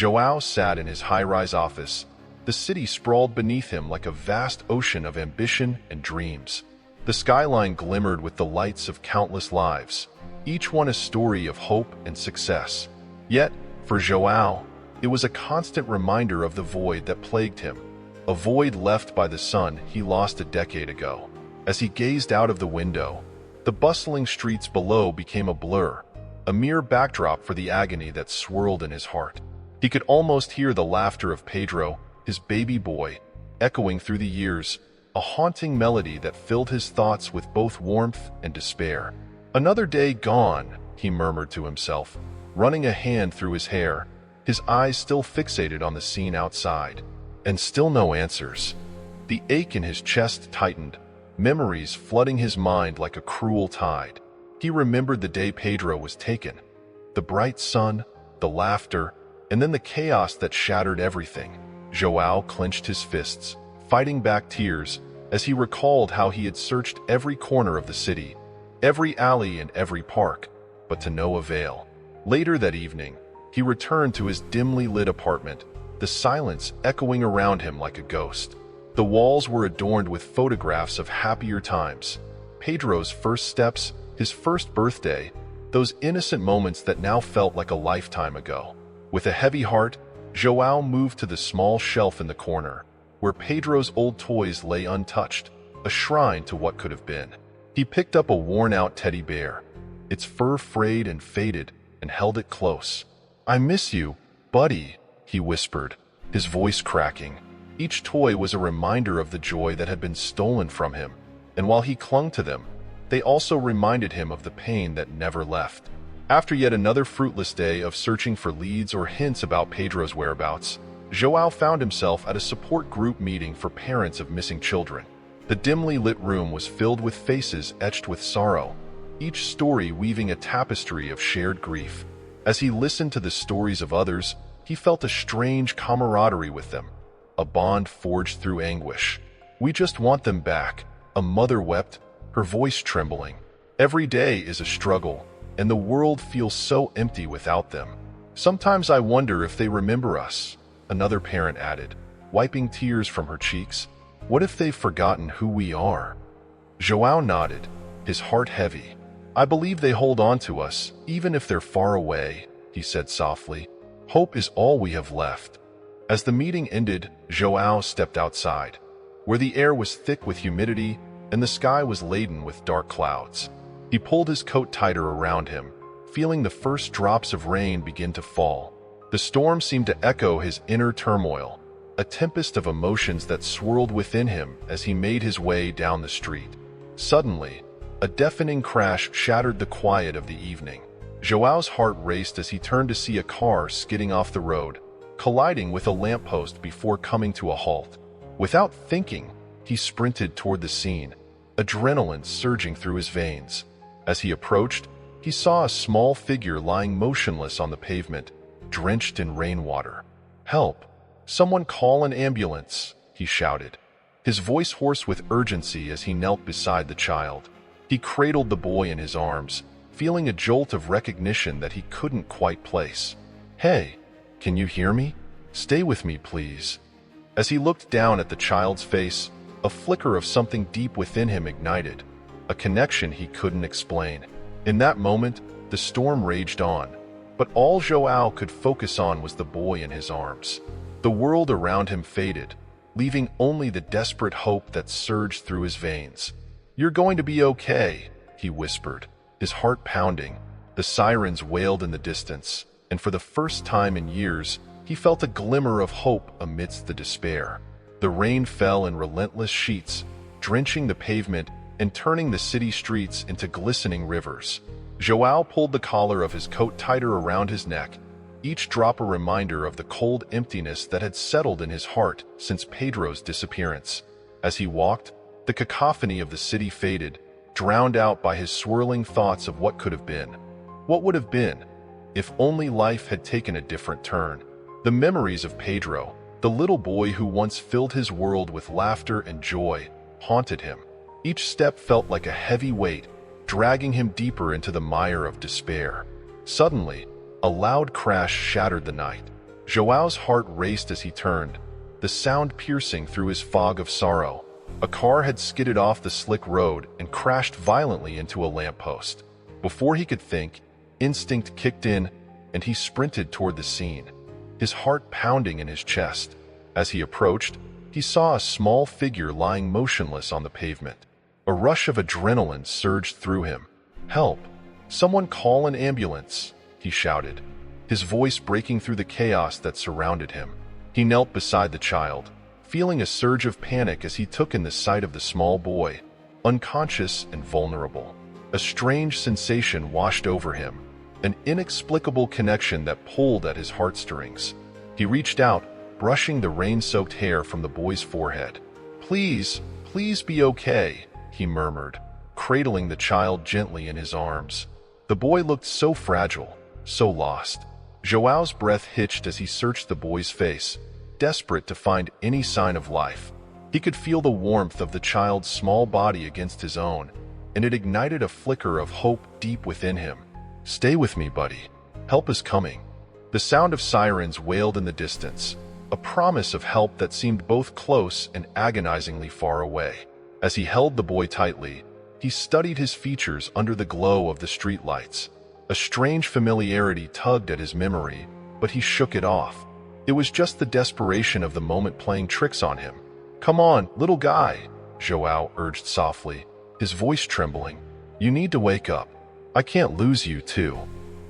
João sat in his high-rise office. The city sprawled beneath him like a vast ocean of ambition and dreams. The skyline glimmered with the lights of countless lives, each one a story of hope and success. Yet, for João, it was a constant reminder of the void that plagued him, a void left by the son he lost a decade ago. As he gazed out of the window, the bustling streets below became a blur, a mere backdrop for the agony that swirled in his heart. He could almost hear the laughter of Pedro, his baby boy, echoing through the years, a haunting melody that filled his thoughts with both warmth and despair. "Another day gone," he murmured to himself, running a hand through his hair, his eyes still fixated on the scene outside. And still no answers. The ache in his chest tightened, memories flooding his mind like a cruel tide. He remembered the day Pedro was taken, the bright sun, the laughter, and then the chaos that shattered everything. João clenched his fists, fighting back tears, as he recalled how he had searched every corner of the city, every alley and every park, but to no avail. Later that evening, he returned to his dimly lit apartment, the silence echoing around him like a ghost. The walls were adorned with photographs of happier times, Pedro's first steps, his first birthday, those innocent moments that now felt like a lifetime ago. With a heavy heart, João moved to the small shelf in the corner, where Pedro's old toys lay untouched, a shrine to what could have been. He picked up a worn-out teddy bear, its fur frayed and faded, and held it close. "I miss you, buddy," he whispered, his voice cracking. Each toy was a reminder of the joy that had been stolen from him, and while he clung to them, they also reminded him of the pain that never left. After yet another fruitless day of searching for leads or hints about Pedro's whereabouts, João found himself at a support group meeting for parents of missing children. The dimly lit room was filled with faces etched with sorrow, each story weaving a tapestry of shared grief. As he listened to the stories of others, he felt a strange camaraderie with them, a bond forged through anguish. "We just want them back," a mother wept, her voice trembling. "Every day is a struggle, and the world feels so empty without them. Sometimes I wonder if they remember us," another parent added, wiping tears from her cheeks. "What if they've forgotten who we are?" João nodded, his heart heavy. "I believe they hold on to us, even if they're far away," he said softly. "Hope is all we have left." As the meeting ended, João stepped outside, where the air was thick with humidity and the sky was laden with dark clouds. He pulled his coat tighter around him, feeling the first drops of rain begin to fall. The storm seemed to echo his inner turmoil, a tempest of emotions that swirled within him as he made his way down the street. Suddenly, a deafening crash shattered the quiet of the evening. João's heart raced as he turned to see a car skidding off the road, colliding with a lamppost before coming to a halt. Without thinking, he sprinted toward the scene, adrenaline surging through his veins. As he approached, he saw a small figure lying motionless on the pavement, drenched in rainwater. "Help! Someone call an ambulance!" he shouted, his voice hoarse with urgency as he knelt beside the child. He cradled the boy in his arms, feeling a jolt of recognition that he couldn't quite place. "Hey, can you hear me? Stay with me, please." As he looked down at the child's face, a flicker of something deep within him ignited, a connection he couldn't explain. In that moment, the storm raged on, but all João could focus on was the boy in his arms. The world around him faded, leaving only the desperate hope that surged through his veins. "You're going to be okay," he whispered, his heart pounding. The sirens wailed in the distance, and for the first time in years, he felt a glimmer of hope amidst the despair. The rain fell in relentless sheets, drenching the pavement and turning the city streets into glistening rivers. João pulled the collar of his coat tighter around his neck, each drop a reminder of the cold emptiness that had settled in his heart since Pedro's disappearance. As he walked, the cacophony of the city faded, drowned out by his swirling thoughts of what could have been. What would have been, if only life had taken a different turn? The memories of Pedro, the little boy who once filled his world with laughter and joy, haunted him. Each step felt like a heavy weight, dragging him deeper into the mire of despair. Suddenly, a loud crash shattered the night. João's heart raced as he turned, the sound piercing through his fog of sorrow. A car had skidded off the slick road and crashed violently into a lamppost. Before he could think, instinct kicked in, and he sprinted toward the scene, his heart pounding in his chest. As he approached, he saw a small figure lying motionless on the pavement. A rush of adrenaline surged through him. "Help! Someone call an ambulance!" he shouted, his voice breaking through the chaos that surrounded him. He knelt beside the child, feeling a surge of panic as he took in the sight of the small boy, unconscious and vulnerable. A strange sensation washed over him, an inexplicable connection that pulled at his heartstrings. He reached out, brushing the rain-soaked hair from the boy's forehead. "Please, please be okay," he murmured, cradling the child gently in his arms. The boy looked so fragile, so lost. João's breath hitched as he searched the boy's face, desperate to find any sign of life. He could feel the warmth of the child's small body against his own, and it ignited a flicker of hope deep within him. "Stay with me, buddy. Help is coming." The sound of sirens wailed in the distance, a promise of help that seemed both close and agonizingly far away. As he held the boy tightly, he studied his features under the glow of the streetlights. A strange familiarity tugged at his memory, but he shook it off. It was just the desperation of the moment playing tricks on him. "Come on, little guy," João urged softly, his voice trembling. "You need to wake up. I can't lose you, too."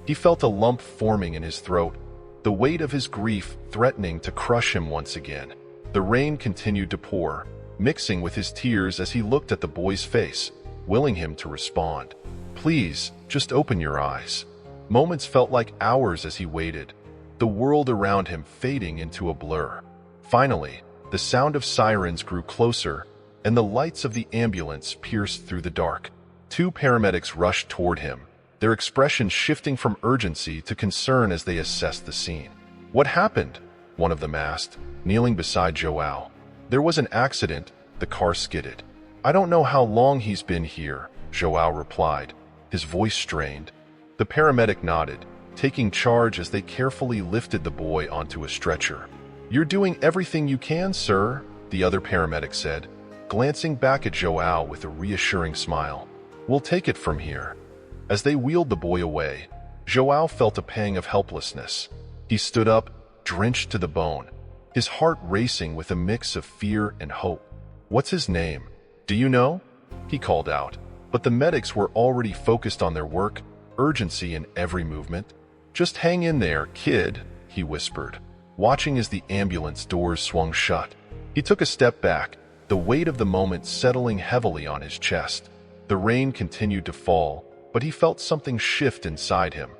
He felt a lump forming in his throat, the weight of his grief threatening to crush him once again. The rain continued to pour, mixing with his tears as he looked at the boy's face, willing him to respond. "Please, just open your eyes." Moments felt like hours as he waited, the world around him fading into a blur. Finally, the sound of sirens grew closer, and the lights of the ambulance pierced through the dark. Two paramedics rushed toward him, their expressions shifting from urgency to concern as they assessed the scene. "What happened?" one of them asked, kneeling beside João. "There was an accident," the car skidded. "I don't know how long he's been here," João replied, his voice strained. The paramedic nodded, taking charge as they carefully lifted the boy onto a stretcher. "You're doing everything you can, sir," the other paramedic said, glancing back at João with a reassuring smile. "We'll take it from here." As they wheeled the boy away, João felt a pang of helplessness. He stood up, drenched to the bone, his heart racing with a mix of fear and hope. "What's his name? Do you know?" he called out. But the medics were already focused on their work, urgency in every movement. "Just hang in there, kid," he whispered, watching as the ambulance doors swung shut. He took a step back, the weight of the moment settling heavily on his chest. The rain continued to fall, but he felt something shift inside him,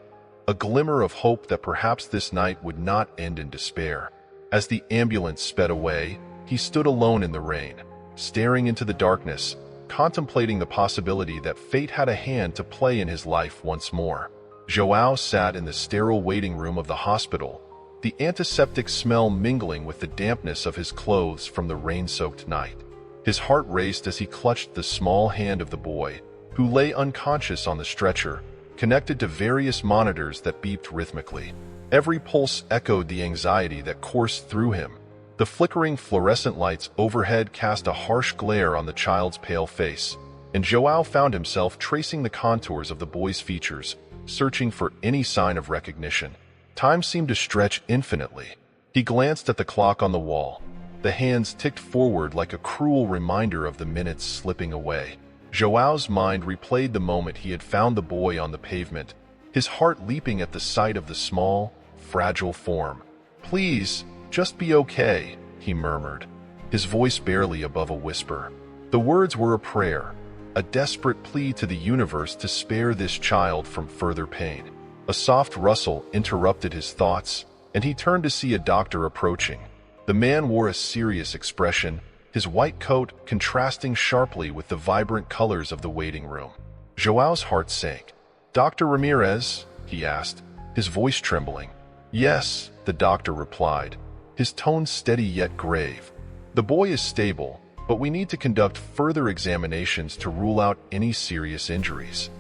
a glimmer of hope that perhaps this night would not end in despair. As the ambulance sped away, he stood alone in the rain, staring into the darkness, contemplating the possibility that fate had a hand to play in his life once more. João sat in the sterile waiting room of the hospital, the antiseptic smell mingling with the dampness of his clothes from the rain-soaked night. His heart raced as he clutched the small hand of the boy, who lay unconscious on the stretcher, connected to various monitors that beeped rhythmically. Every pulse echoed the anxiety that coursed through him. The flickering fluorescent lights overhead cast a harsh glare on the child's pale face, and João found himself tracing the contours of the boy's features, searching for any sign of recognition. Time seemed to stretch infinitely. He glanced at the clock on the wall. The hands ticked forward like a cruel reminder of the minutes slipping away. João's mind replayed the moment he had found the boy on the pavement, his heart leaping at the sight of the small, fragile form. "Please, just be okay," he murmured, his voice barely above a whisper. The words were a prayer, a desperate plea to the universe to spare this child from further pain. A soft rustle interrupted his thoughts, and he turned to see a doctor approaching. The man wore a serious expression, his white coat contrasting sharply with the vibrant colors of the waiting room. João's heart sank. "Dr. Ramirez?" he asked, his voice trembling. "Yes," the doctor replied, his tone steady yet grave. "The boy is stable, but we need to conduct further examinations to rule out any serious injuries."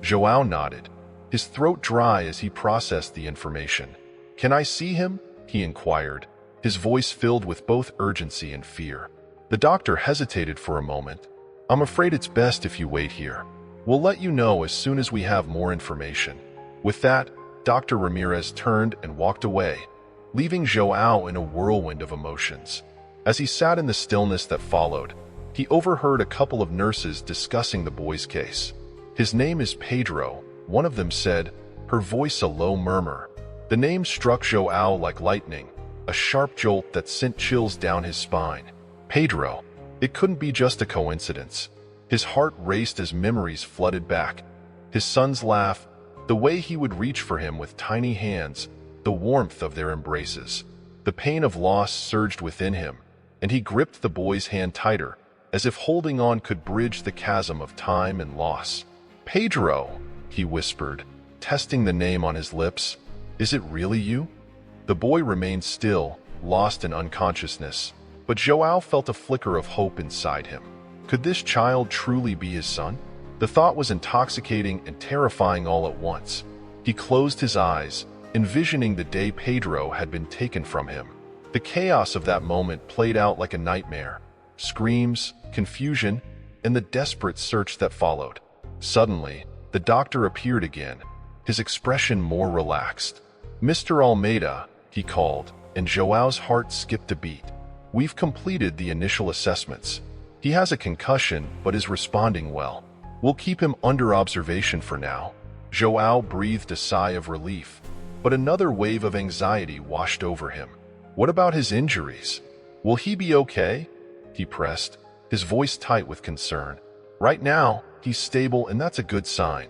João nodded, his throat dry as he processed the information. "Can I see him?" he inquired, his voice filled with both urgency and fear. The doctor hesitated for a moment. I'm afraid it's best if you wait here. We'll let you know as soon as we have more information. With that, Dr. Ramirez turned and walked away, leaving João in a whirlwind of emotions. As he sat in the stillness that followed, he overheard a couple of nurses discussing the boy's case. His name is Pedro, one of them said, her voice a low murmur. The name struck João like lightning, a sharp jolt that sent chills down his spine. Pedro. It couldn't be just a coincidence. His heart raced as memories flooded back. His son's laugh, the way he would reach for him with tiny hands, the warmth of their embraces. The pain of loss surged within him, and he gripped the boy's hand tighter, as if holding on could bridge the chasm of time and loss. Pedro, he whispered, testing the name on his lips. Is it really you? The boy remained still, lost in unconsciousness, but João felt a flicker of hope inside him. Could this child truly be his son? The thought was intoxicating and terrifying all at once. He closed his eyes, envisioning the day Pedro had been taken from him. The chaos of that moment played out like a nightmare. Screams, confusion, and the desperate search that followed. Suddenly, the doctor appeared again, his expression more relaxed. Mr. Almeida, he called, and João's heart skipped a beat. We've completed the initial assessments. He has a concussion but is responding well. We'll keep him under observation for now. João breathed a sigh of relief, but another wave of anxiety washed over him. What about his injuries? Will he be okay? He pressed, his voice tight with concern. Right now, he's stable and that's a good sign,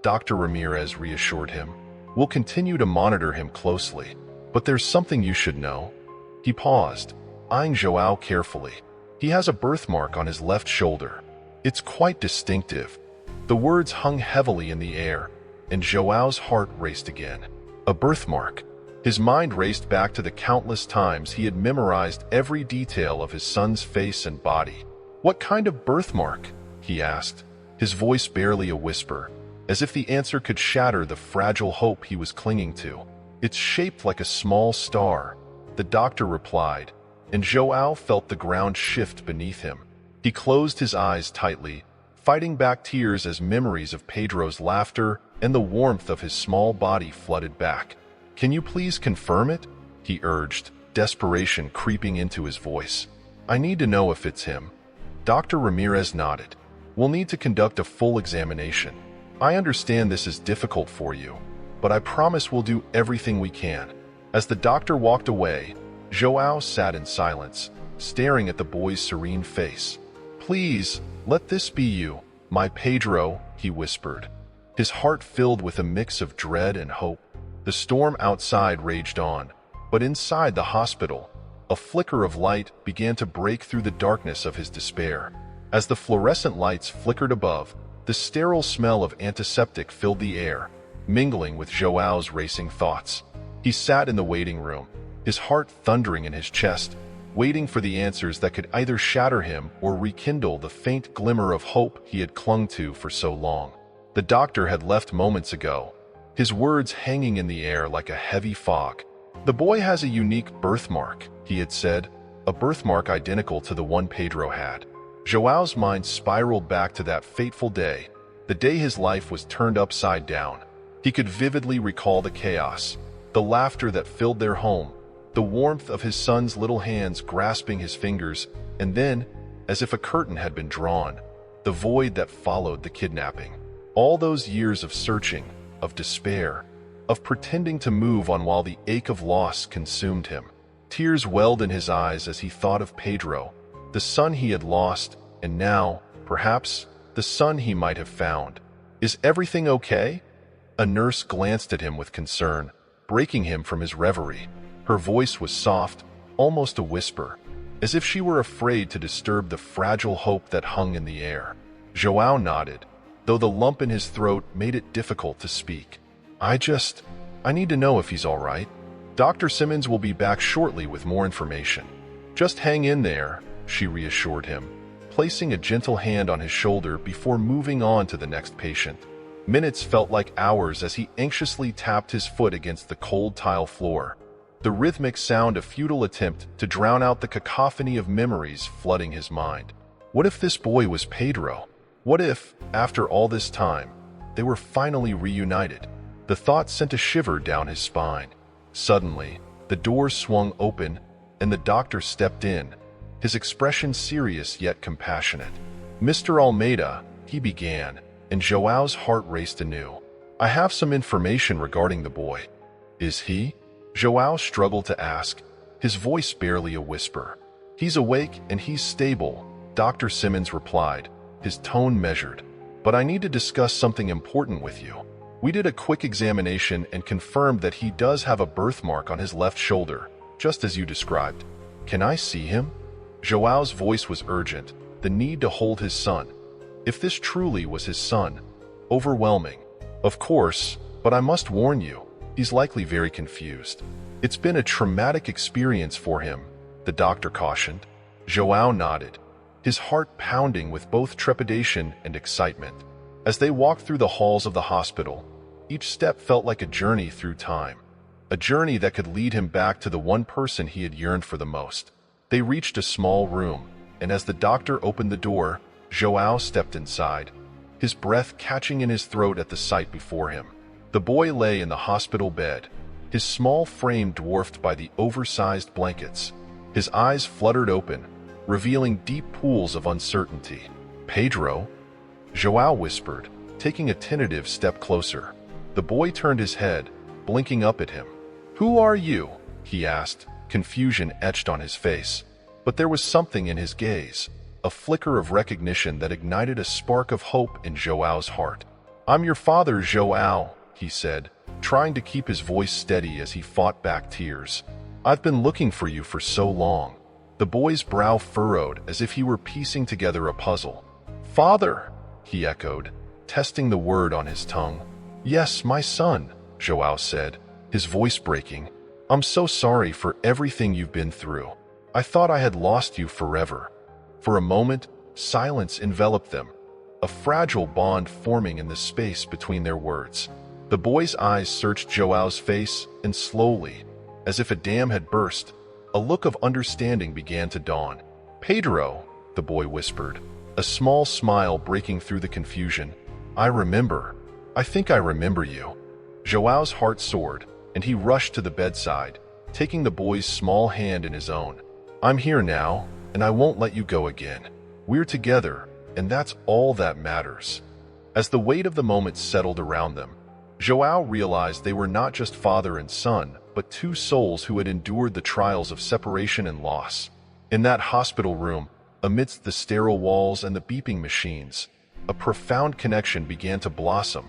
Dr. Ramirez reassured him. We'll continue to monitor him closely, but there's something you should know. He paused, eyeing João carefully. He has a birthmark on his left shoulder. It's quite distinctive. The words hung heavily in the air, and João's heart raced again. A birthmark. His mind raced back to the countless times he had memorized every detail of his son's face and body. What kind of birthmark? He asked, his voice barely a whisper, as if the answer could shatter the fragile hope he was clinging to. It's shaped like a small star, the doctor replied, and João felt the ground shift beneath him. He closed his eyes tightly, fighting back tears as memories of Pedro's laughter and the warmth of his small body flooded back. Can you please confirm it? He urged, desperation creeping into his voice. I need to know if it's him. Dr. Ramirez nodded. We'll need to conduct a full examination. I understand this is difficult for you, but I promise we'll do everything we can. As the doctor walked away, João sat in silence, staring at the boy's serene face. Please, let this be you, my Pedro, he whispered, his heart filled with a mix of dread and hope. The storm outside raged on, but inside the hospital, a flicker of light began to break through the darkness of his despair. As the fluorescent lights flickered above, the sterile smell of antiseptic filled the air, mingling with João's racing thoughts. He sat in the waiting room, his heart thundering in his chest, waiting for the answers that could either shatter him or rekindle the faint glimmer of hope he had clung to for so long. The doctor had left moments ago, his words hanging in the air like a heavy fog. The boy has a unique birthmark, he had said, a birthmark identical to the one Pedro had. João's mind spiraled back to that fateful day, the day his life was turned upside down. He could vividly recall the chaos, the laughter that filled their home, the warmth of his son's little hands grasping his fingers, and then, as if a curtain had been drawn, the void that followed the kidnapping. All those years of searching, of despair, of pretending to move on while the ache of loss consumed him. Tears welled in his eyes as he thought of Pedro, the son he had lost, and now, perhaps, the son he might have found. Is everything okay? A nurse glanced at him with concern, breaking him from his reverie. Her voice was soft, almost a whisper, as if she were afraid to disturb the fragile hope that hung in the air. João nodded, though the lump in his throat made it difficult to speak. I need to know if he's all right. Dr. Simmons will be back shortly with more information. Just hang in there, she reassured him, placing a gentle hand on his shoulder before moving on to the next patient. Minutes felt like hours as he anxiously tapped his foot against the cold tile floor. the rhythmic sound a futile attempt to drown out the cacophony of memories flooding his mind. What if this boy was Pedro? What if, after all this time, they were finally reunited? The thought sent a shiver down his spine. Suddenly, the door swung open, and the doctor stepped in, his expression serious yet compassionate. "Mr. Almeida," he began, and João's heart raced anew. "I have some information regarding the boy." "Is he?" João struggled to ask, his voice barely a whisper. "He's awake and he's stable," Dr. Simmons replied, his tone measured. "But I need to discuss something important with you. We did a quick examination and confirmed that he does have a birthmark on his left shoulder, just as you described. Can I see him?" João's voice was urgent, the need to hold his son. If this truly was his son, overwhelming. "Of course, but I must warn you, he's likely very confused. It's been a traumatic experience for him," the doctor cautioned. João nodded, his heart pounding with both trepidation and excitement. As they walked through the halls of the hospital, each step felt like a journey through time, a journey that could lead him back to the one person he had yearned for the most. They reached a small room, and as the doctor opened the door, João stepped inside, his breath catching in his throat at the sight before him. The boy lay in the hospital bed, his small frame dwarfed by the oversized blankets. His eyes fluttered open, revealing deep pools of uncertainty. "Pedro?" João whispered, taking a tentative step closer. The boy turned his head, blinking up at him. "Who are you?" he asked, confusion etched on his face. But there was something in his gaze, a flicker of recognition that ignited a spark of hope in João's heart. "I'm your father, João," he said, trying to keep his voice steady as he fought back tears. "I've been looking for you for so long." The boy's brow furrowed as if he were piecing together a puzzle. "Father," he echoed, testing the word on his tongue. "Yes, my son," João said, his voice breaking. "I'm so sorry for everything you've been through. I thought I had lost you forever." For a moment, silence enveloped them, a fragile bond forming in the space between their words. The boy's eyes searched João's face, and slowly, as if a dam had burst, a look of understanding began to dawn. "Pedro," the boy whispered, a small smile breaking through the confusion. "I remember. I think I remember you." João's heart soared, and he rushed to the bedside, taking the boy's small hand in his own. "I'm here now, and I won't let you go again. We're together, and that's all that matters." As the weight of the moment settled around them, João realized they were not just father and son, but two souls who had endured the trials of separation and loss. In that hospital room, amidst the sterile walls and the beeping machines, a profound connection began to blossom,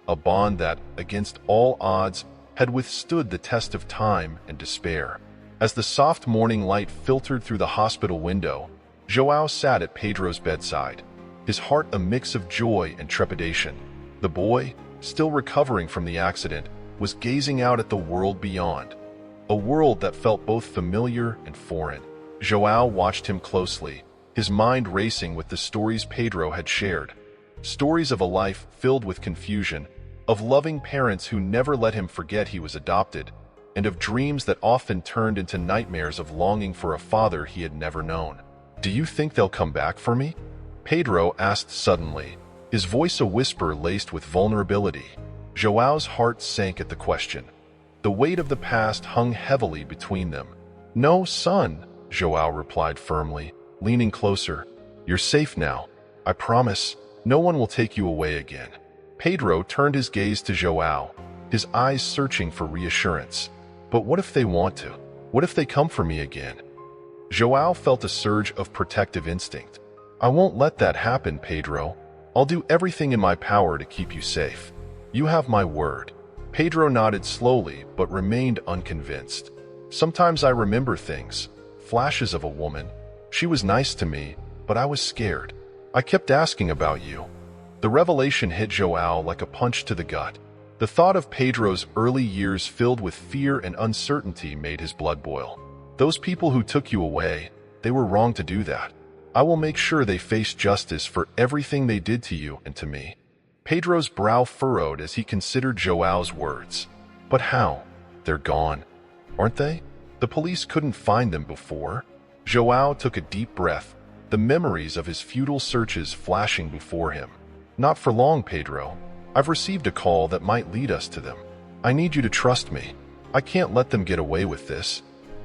a bond that, against all odds, had withstood the test of time and despair. As the soft morning light filtered through the hospital window, João sat at Pedro's bedside, his heart a mix of joy and trepidation. The boy, still recovering from the accident, was gazing out at the world beyond, a world that felt both familiar and foreign. João watched him closely, his mind racing with the stories Pedro had shared. Stories of a life filled with confusion, of loving parents who never let him forget he was adopted, and of dreams that often turned into nightmares of longing for a father he had never known. "Do you think they'll come back for me?" Pedro asked suddenly, his voice a whisper laced with vulnerability. João's heart sank at the question. The weight of the past hung heavily between them. "No, son," João replied firmly, leaning closer. "You're safe now. I promise, no one will take you away again." Pedro turned his gaze to João, his eyes searching for reassurance. "But what if they want to? What if they come for me again?" João felt a surge of protective instinct. "I won't let that happen, Pedro. I'll do everything in my power to keep you safe. You have my word." Pedro nodded slowly but remained unconvinced. "Sometimes I remember things, flashes of a woman. She was nice to me, but I was scared. I kept asking about you." The revelation hit João like a punch to the gut. The thought of Pedro's early years filled with fear and uncertainty made his blood boil. "Those people who took you away, they were wrong to do that. I will make sure they face justice for everything they did to you and to me." Pedro's brow furrowed as he considered João's words. "But how? They're gone." aren't they? The police couldn't find them before. João took a deep breath, the memories of his futile searches flashing before him. Not for long, Pedro. I've received a call that might lead us to them. I need you to trust me. I can't let them get away with this.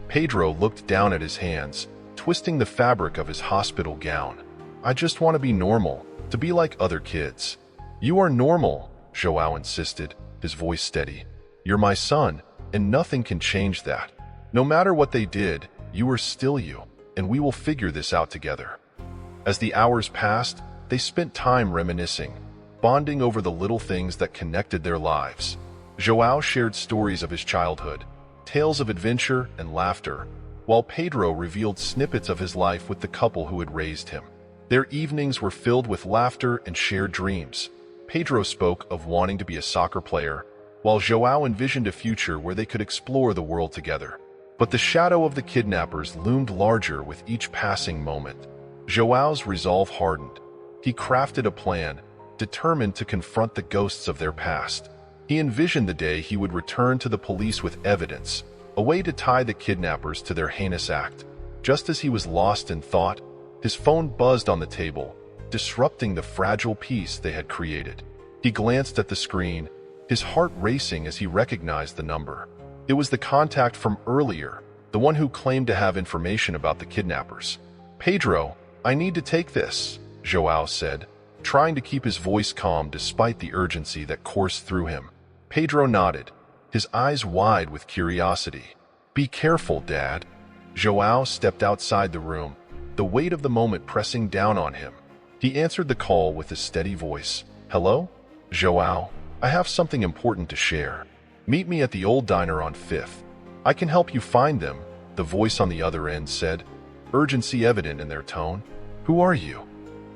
Pedro looked down at his hands, twisting the fabric of his hospital gown. I just want to be normal, to be like other kids. You are normal, João insisted, his voice steady. You're my son, and nothing can change that. No matter what they did, you are still you, and we will figure this out together. As the hours passed, they spent time reminiscing, bonding over the little things that connected their lives. João shared stories of his childhood, tales of adventure and laughter, while Pedro revealed snippets of his life with the couple who had raised him. Their evenings were filled with laughter and shared dreams. Pedro spoke of wanting to be a soccer player, while João envisioned a future where they could explore the world together. But the shadow of the kidnappers loomed larger with each passing moment. João's resolve hardened. He crafted a plan, determined to confront the ghosts of their past. He envisioned the day he would return to the police with evidence, a way to tie the kidnappers to their heinous act. Just as he was lost in thought, his phone buzzed on the table, disrupting the fragile peace they had created. He glanced at the screen, his heart racing as he recognized the number. It was the contact from earlier, the one who claimed to have information about the kidnappers. Pedro, I need to take this, João said, trying to keep his voice calm despite the urgency that coursed through him. Pedro nodded, his eyes wide with curiosity. Be careful, Dad. João stepped outside the room, the weight of the moment pressing down on him. He answered the call with a steady voice. Hello? João, I have something important to share. Meet me at the old diner on 5th. I can help you find them, the voice on the other end said, urgency evident in their tone. Who are you?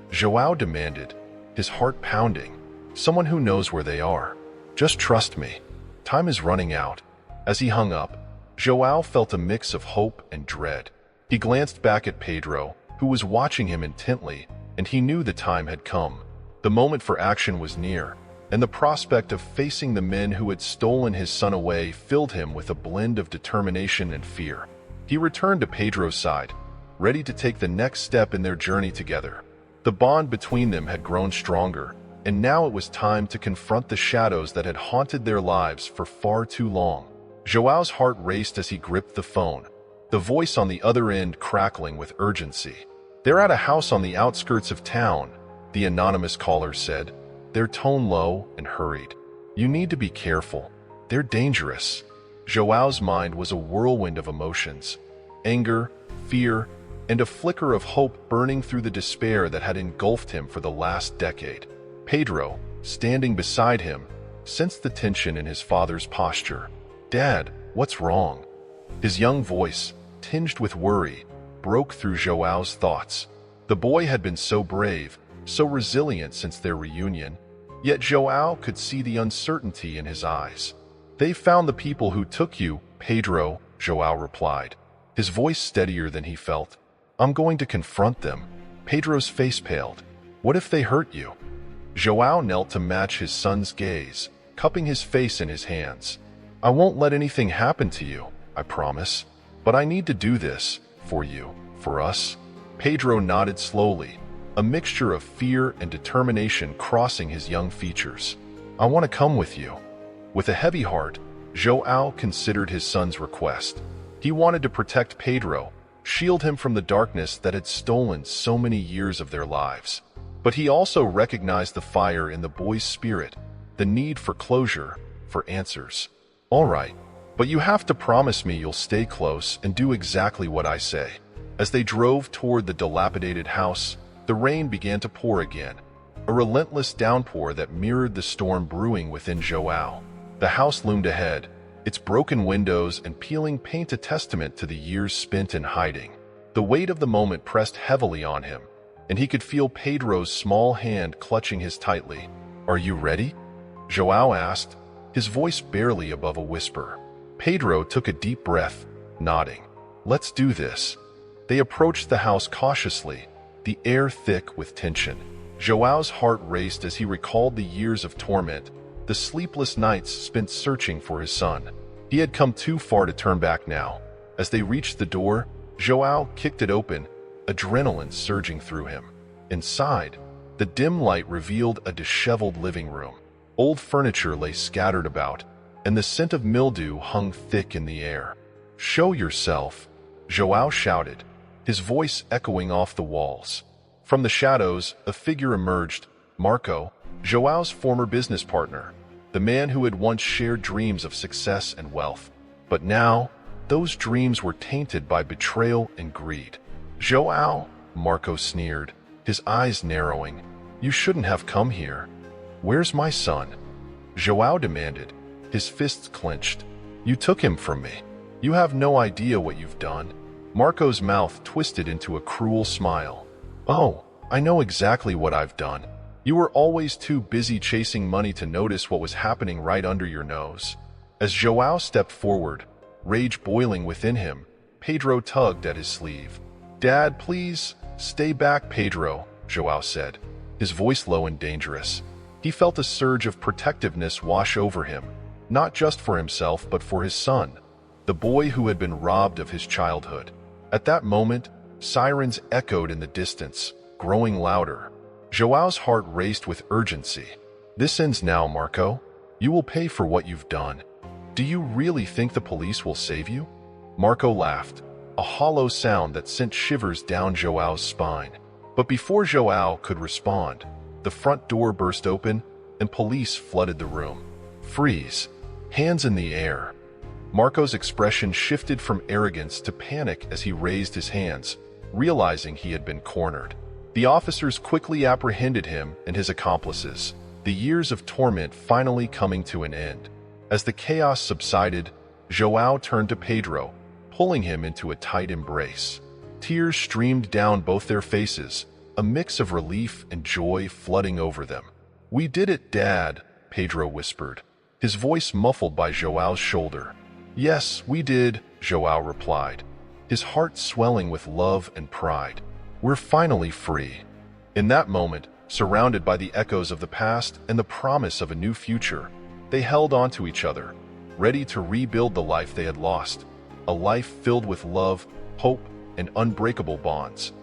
João demanded, his heart pounding. Someone who knows where they are. Just trust me. Time is running out. As he hung up, João felt a mix of hope and dread. He glanced back at Pedro, who was watching him intently, and he knew the time had come. The moment for action was near, and the prospect of facing the men who had stolen his son away filled him with a blend of determination and fear. He returned to Pedro's side, ready to take the next step in their journey together. The bond between them had grown stronger, and now it was time to confront the shadows that had haunted their lives for far too long. João's heart raced as he gripped the phone, the voice on the other end crackling with urgency. They're at a house on the outskirts of town, the anonymous caller said, their tone low and hurried. You need to be careful. They're dangerous. João's mind was a whirlwind of emotions, anger, fear, and a flicker of hope burning through the despair that had engulfed him for the last decade. Pedro, standing beside him, sensed the tension in his father's posture. Dad, what's wrong? His young voice, tinged with worry, broke through João's thoughts. The boy had been so brave, so resilient since their reunion, yet João could see the uncertainty in his eyes. They found the people who took you, Pedro, João replied, his voice steadier than he felt. I'm going to confront them. Pedro's face paled. What if they hurt you? João knelt to match his son's gaze, cupping his face in his hands. I won't let anything happen to you, I promise. But I need to do this, for you, for us. Pedro nodded slowly, a mixture of fear and determination crossing his young features. I want to come with you. With a heavy heart, João considered his son's request. He wanted to protect Pedro, shield him from the darkness that had stolen so many years of their lives. But he also recognized the fire in the boy's spirit, the need for closure, for answers. All right, but you have to promise me you'll stay close and do exactly what I say. As they drove toward the dilapidated house, the rain began to pour again, a relentless downpour that mirrored the storm brewing within João. The house loomed ahead, its broken windows and peeling paint a testament to the years spent in hiding. The weight of the moment pressed heavily on him, and he could feel Pedro's small hand clutching his tightly. Are you ready? João asked, his voice barely above a whisper. Pedro took a deep breath, nodding. Let's do this. They approached the house cautiously, the air thick with tension. João's heart raced as he recalled the years of torment, the sleepless nights spent searching for his son. He had come too far to turn back now. As they reached the door, João kicked it open, adrenaline surging through him. Inside, the dim light revealed a disheveled living room. Old furniture lay scattered about, and the scent of mildew hung thick in the air. "Show yourself," João shouted, his voice echoing off the walls. From the shadows, a figure emerged, Marco, João's former business partner, the man who had once shared dreams of success and wealth. But now, those dreams were tainted by betrayal and greed. "João," Marco sneered, his eyes narrowing, "you shouldn't have come here." "Where's my son?" João demanded, his fists clenched. "You took him from me. You have no idea what you've done." Marco's mouth twisted into a cruel smile. "Oh, I know exactly what I've done. You were always too busy chasing money to notice what was happening right under your nose." As João stepped forward, rage boiling within him, Pedro tugged at his sleeve. "Dad, please, stay back, Pedro," João said, his voice low and dangerous. He felt a surge of protectiveness wash over him, not just for himself but for his son, the boy who had been robbed of his childhood. At that moment, sirens echoed in the distance, growing louder. João's heart raced with urgency. "This ends now, Marco. You will pay for what you've done." "Do you really think the police will save you?" Marco laughed, a hollow sound that sent shivers down João's spine. But before João could respond, the front door burst open and police flooded the room. "Freeze! Hands in the air!" Marco's expression shifted from arrogance to panic as he raised his hands, realizing he had been cornered. The officers quickly apprehended him and his accomplices, the years of torment finally coming to an end. As the chaos subsided, João turned to Pedro, pulling him into a tight embrace. Tears streamed down both their faces, a mix of relief and joy flooding over them. "We did it, Dad," Pedro whispered, his voice muffled by João's shoulder. "Yes, we did," João replied, his heart swelling with love and pride. "We're finally free." In that moment, surrounded by the echoes of the past and the promise of a new future, they held on to each other, ready to rebuild the life they had lost, a life filled with love, hope, and unbreakable bonds.